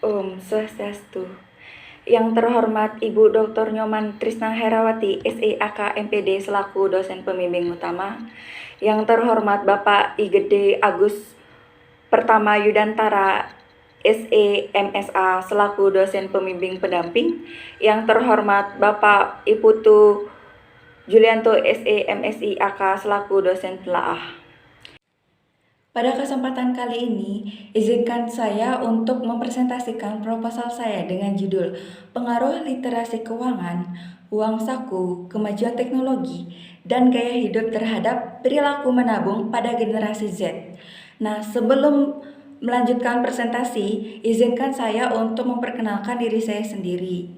Om Swastiastu. Yang terhormat Ibu Dr. Nyoman Trisna Herawati, SEAK MPD selaku dosen pembimbing utama. Yang terhormat Bapak Igede Agus Pertama Yudantara, SE MSA selaku dosen pembimbing pendamping. Yang terhormat Bapak Iputu Julianto SE MSI AK selaku dosen telaah. Pada kesempatan kali ini, izinkan saya untuk mempresentasikan proposal saya dengan judul Pengaruh Literasi Keuangan, Uang Saku, Kemajuan Teknologi, dan Gaya Hidup Terhadap Perilaku Menabung pada Generasi Z. Nah, sebelum melanjutkan presentasi, izinkan saya untuk memperkenalkan diri saya sendiri.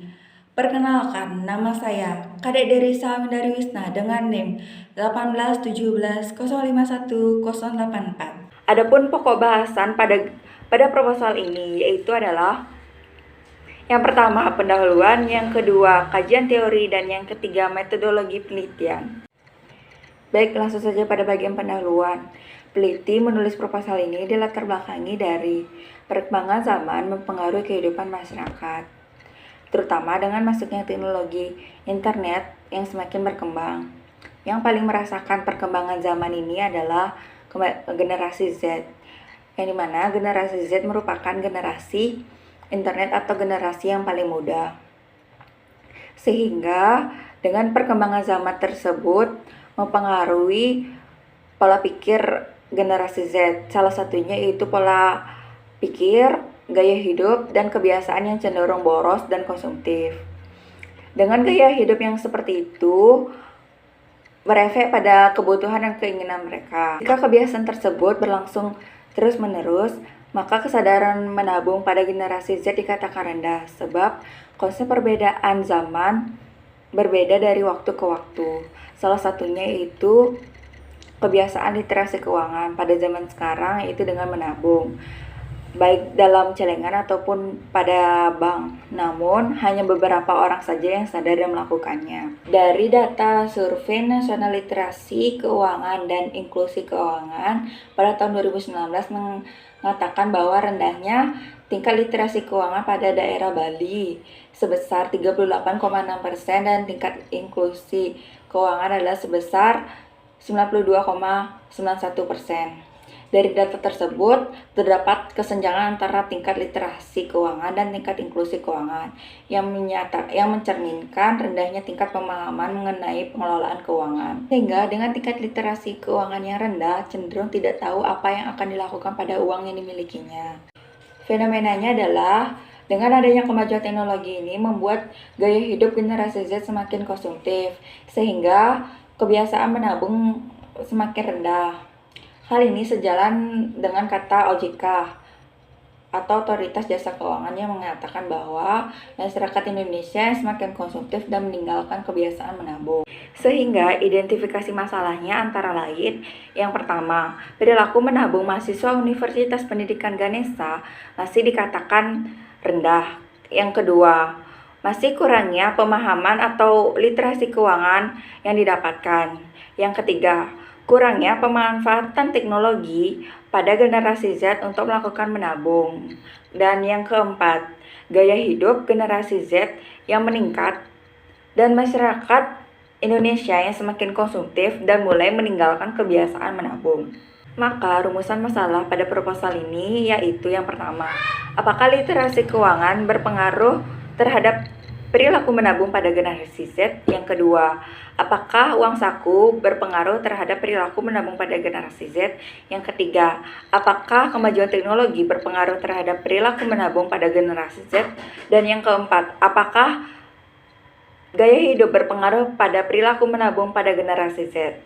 Perkenalkan, nama saya Kadek Derisa Windarwisna dengan NIM 18170510084. Adapun pokok bahasan pada proposal ini yaitu adalah yang pertama pendahuluan, yang kedua kajian teori, dan yang ketiga metodologi penelitian. Baik, langsung saja pada bagian pendahuluan. Peliti menulis proposal ini dilatar belakangi dari perkembangan zaman mempengaruhi kehidupan masyarakat, terutama dengan masuknya teknologi internet yang semakin berkembang. Yang paling merasakan perkembangan zaman ini adalah generasi Z, yang dimana generasi Z merupakan generasi internet atau generasi yang paling muda. Sehingga dengan perkembangan zaman tersebut mempengaruhi pola pikir generasi Z. Salah satunya yaitu pola pikir, gaya hidup, dan kebiasaan yang cenderung boros dan konsumtif. Dengan gaya hidup yang seperti itu, berefek pada kebutuhan dan keinginan mereka. Jika kebiasaan tersebut berlangsung terus-menerus, maka kesadaran menabung pada generasi Z dikatakan rendah, sebab konsep perbedaan zaman berbeda dari waktu ke waktu. Salah satunya yaitu kebiasaan literasi keuangan pada zaman sekarang, yaitu dengan menabung, baik dalam celengan ataupun pada bank. Namun, hanya beberapa orang saja yang sadar dan melakukannya. Dari data Survei Nasional Literasi Keuangan dan Inklusi Keuangan pada tahun 2019 mengatakan bahwa rendahnya tingkat literasi keuangan pada daerah Bali sebesar 38,6% dan tingkat inklusi keuangan adalah sebesar 92,91%. Dari data tersebut, terdapat kesenjangan antara tingkat literasi keuangan dan tingkat inklusi keuangan yang mencerminkan rendahnya tingkat pemahaman mengenai pengelolaan keuangan. Sehingga dengan tingkat literasi keuangan yang rendah, cenderung tidak tahu apa yang akan dilakukan pada uang yang dimilikinya. Fenomenanya adalah dengan adanya kemajuan teknologi ini membuat gaya hidup generasi Z semakin konsumtif, sehingga kebiasaan menabung semakin rendah. Hal ini sejalan dengan kata OJK atau Otoritas Jasa Keuangan yang mengatakan bahwa masyarakat Indonesia semakin konsumtif dan meninggalkan kebiasaan menabung. Sehingga identifikasi masalahnya antara lain, yang pertama, perilaku menabung mahasiswa Universitas Pendidikan Ganesha masih dikatakan rendah. Yang kedua, masih kurangnya pemahaman atau literasi keuangan yang didapatkan. Yang ketiga, kurangnya pemanfaatan teknologi pada generasi Z untuk melakukan menabung. Dan yang keempat, gaya hidup generasi Z yang meningkat dan masyarakat Indonesia yang semakin konsumtif dan mulai meninggalkan kebiasaan menabung. Maka rumusan masalah pada proposal ini yaitu yang pertama, apakah literasi keuangan berpengaruh terhadap perilaku menabung pada generasi Z? Yang kedua, apakah uang saku berpengaruh terhadap perilaku menabung pada generasi Z? Yang ketiga, apakah kemajuan teknologi berpengaruh terhadap perilaku menabung pada generasi Z? Dan yang keempat, apakah gaya hidup berpengaruh pada perilaku menabung pada generasi Z?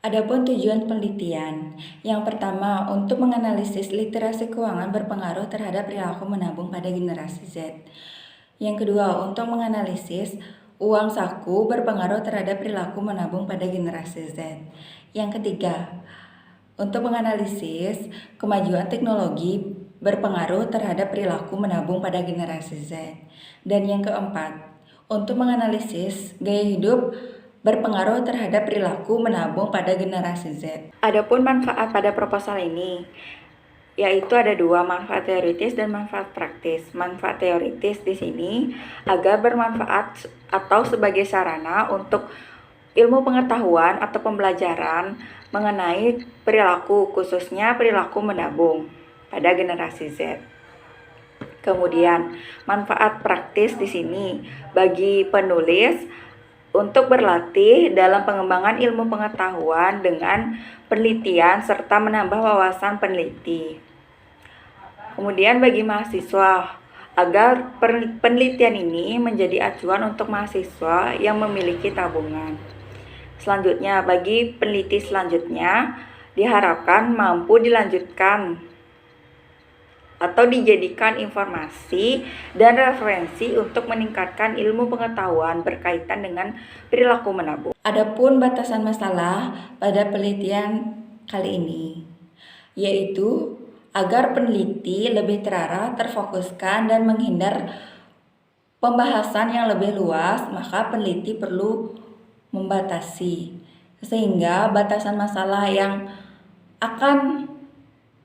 Adapun tujuan penelitian, yang pertama untuk menganalisis literasi keuangan berpengaruh terhadap perilaku menabung pada generasi Z. Yang kedua, untuk menganalisis uang saku berpengaruh terhadap perilaku menabung pada generasi Z. Yang ketiga, untuk menganalisis kemajuan teknologi berpengaruh terhadap perilaku menabung pada generasi Z. Dan yang keempat, untuk menganalisis gaya hidup berpengaruh terhadap perilaku menabung pada generasi Z. Adapun manfaat pada proposal ini, yaitu ada dua, manfaat teoritis dan manfaat praktis. Manfaat teoritis di sini agar bermanfaat atau sebagai sarana untuk ilmu pengetahuan atau pembelajaran mengenai perilaku, khususnya perilaku menabung pada generasi Z. Kemudian, manfaat praktis di sini bagi penulis untuk berlatih dalam pengembangan ilmu pengetahuan dengan penelitian serta menambah wawasan peneliti. Kemudian bagi mahasiswa, agar penelitian ini menjadi acuan untuk mahasiswa yang memiliki tabungan. Selanjutnya, bagi peneliti selanjutnya diharapkan mampu dilanjutkan atau dijadikan informasi dan referensi untuk meningkatkan ilmu pengetahuan berkaitan dengan perilaku menabung. Adapun batasan masalah pada penelitian kali ini, yaitu agar peneliti lebih terarah, terfokuskan, dan menghindar pembahasan yang lebih luas, maka peneliti perlu membatasi, sehingga batasan masalah yang akan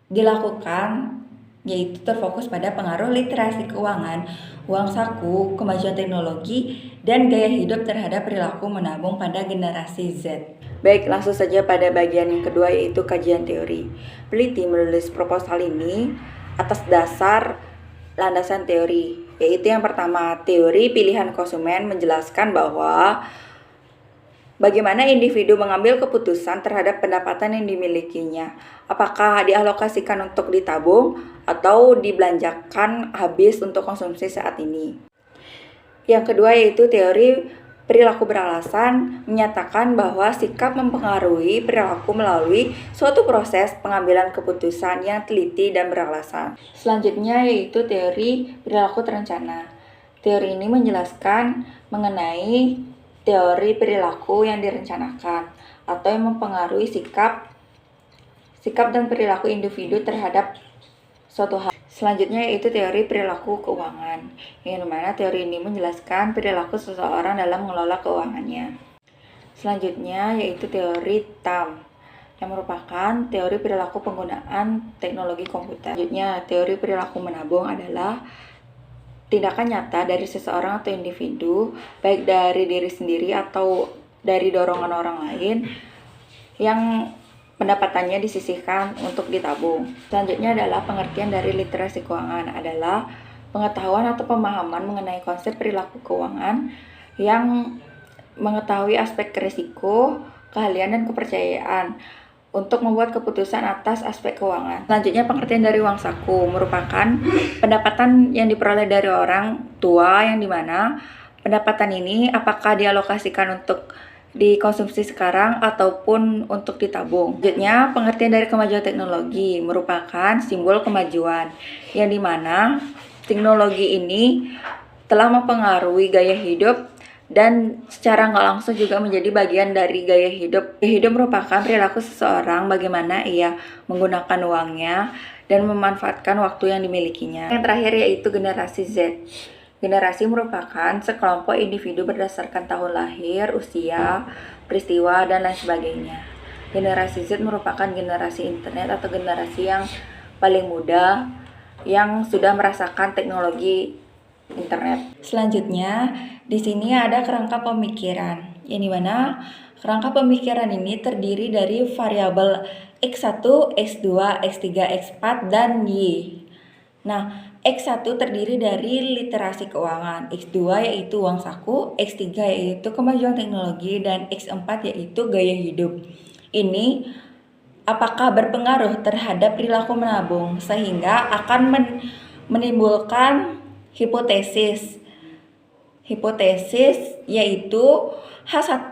dilakukan yaitu terfokus pada pengaruh literasi keuangan, uang saku, kemajuan teknologi, dan gaya hidup terhadap perilaku menabung pada generasi Z. Baik, langsung saja pada bagian yang kedua, yaitu kajian teori. Peneliti menulis proposal ini atas dasar landasan teori, yaitu yang pertama, teori pilihan konsumen menjelaskan bahwa bagaimana individu mengambil keputusan terhadap pendapatan yang dimilikinya. Apakah dialokasikan untuk ditabung atau dibelanjakan habis untuk konsumsi saat ini. Yang kedua yaitu teori perilaku beralasan menyatakan bahwa sikap mempengaruhi perilaku melalui suatu proses pengambilan keputusan yang teliti dan beralasan. Selanjutnya yaitu teori perilaku terencana. Teori ini menjelaskan mengenai teori perilaku yang direncanakan atau yang mempengaruhi sikap dan perilaku individu terhadap suatu hal. Selanjutnya yaitu teori perilaku keuangan, yang dimana teori ini menjelaskan perilaku seseorang dalam mengelola keuangannya. Selanjutnya yaitu teori TAM, yang merupakan teori perilaku penggunaan teknologi komputer. Selanjutnya teori perilaku menabung adalah tindakan nyata dari seseorang atau individu, baik dari diri sendiri atau dari dorongan orang lain, yang pendapatannya disisihkan untuk ditabung. Selanjutnya adalah pengertian dari literasi keuangan, adalah pengetahuan atau pemahaman mengenai konsep perilaku keuangan yang mengetahui aspek risiko, keahlian, dan kepercayaan untuk membuat keputusan atas aspek keuangan. Selanjutnya pengertian dari uang saku merupakan pendapatan yang diperoleh dari orang tua, yang dimana pendapatan ini apakah dialokasikan untuk dikonsumsi sekarang ataupun untuk ditabung. Selanjutnya, pengertian dari kemajuan teknologi merupakan simbol kemajuan, yang dimana teknologi ini telah mempengaruhi gaya hidup dan secara nggak langsung juga menjadi bagian dari gaya hidup. Gaya hidup merupakan perilaku seseorang, bagaimana ia menggunakan uangnya dan memanfaatkan waktu yang dimilikinya. Yang terakhir yaitu generasi Z. Generasi merupakan sekelompok individu berdasarkan tahun lahir, usia, peristiwa, dan lain sebagainya. Generasi Z merupakan generasi internet atau generasi yang paling muda yang sudah merasakan teknologi internet. Selanjutnya, di sini ada kerangka pemikiran, yang dimana kerangka pemikiran ini terdiri dari variabel X1, X2, X3, X4, dan Y. Nah, X1 terdiri dari literasi keuangan, X2 yaitu uang saku, X3 yaitu kemajuan teknologi, dan X4 yaitu gaya hidup. Ini apakah berpengaruh terhadap perilaku menabung, sehingga akan menimbulkan hipotesis. Hipotesis yaitu H1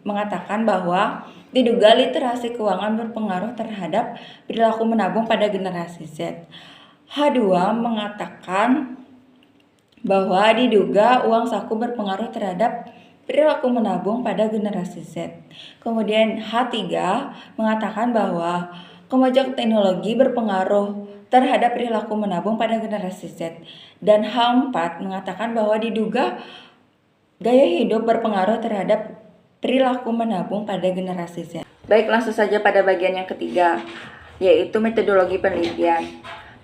mengatakan bahwa diduga literasi keuangan berpengaruh terhadap perilaku menabung pada generasi Z. H2 mengatakan bahwa diduga uang saku berpengaruh terhadap perilaku menabung pada generasi Z. Kemudian H3 mengatakan bahwa kemajuan teknologi berpengaruh terhadap perilaku menabung pada generasi Z. Dan H4 mengatakan bahwa diduga gaya hidup berpengaruh terhadap perilaku menabung pada generasi Z. Baik, langsung saja pada bagian yang ketiga, yaitu metodologi penelitian.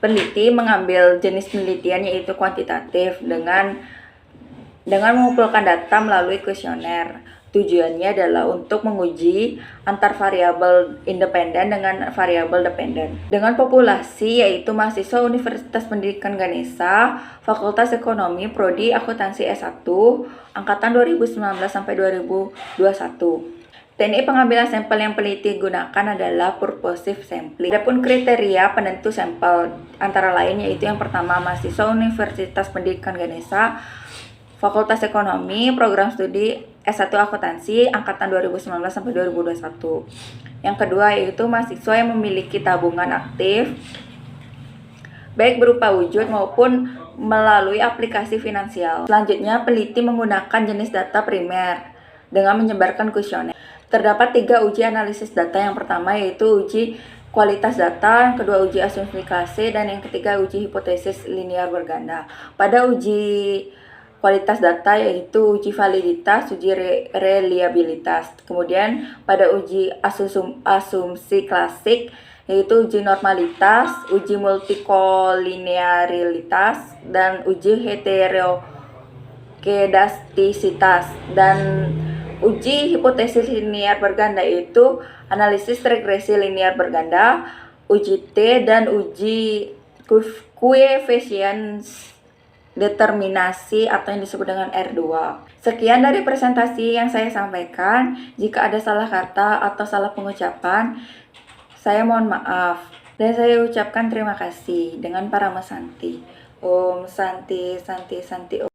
Peneliti mengambil jenis penelitian yaitu kuantitatif dengan mengumpulkan data melalui kuesioner. Tujuannya adalah untuk menguji antar variabel independen dengan variabel dependen. Dengan populasi yaitu mahasiswa Universitas Pendidikan Ganesha, Fakultas Ekonomi, Prodi Akuntansi S1, angkatan 2019 sampai 2021. Teknik pengambilan sampel yang peneliti gunakan adalah purposive sampling. Adapun kriteria penentu sampel antara lain yaitu yang pertama mahasiswa Universitas Pendidikan Ganesha, Fakultas Ekonomi, program studi S1 Akuntansi angkatan 2019 sampai 2021. Yang kedua yaitu mahasiswa yang memiliki tabungan aktif baik berupa wujud maupun melalui aplikasi finansial. Selanjutnya, peneliti menggunakan jenis data primer dengan menyebarkan kuesioner. Terdapat 3 uji analisis data. Yang pertama yaitu uji kualitas data, yang kedua uji asumsi, dan yang ketiga uji hipotesis linear berganda. Pada uji kualitas data yaitu uji validitas, uji reliabilitas. Kemudian pada uji asumsi klasik yaitu uji normalitas, uji multikolinearitas, dan uji heterokedastisitas. Dan uji hipotesis linear berganda itu analisis regresi linear berganda, uji T, dan uji koefisien determinasi atau yang disebut dengan R2. Sekian dari presentasi yang saya sampaikan. Jika ada salah kata atau salah pengucapan, saya mohon maaf. Dan saya ucapkan terima kasih dengan Parama Santi. Om Santi Santi Santi Om.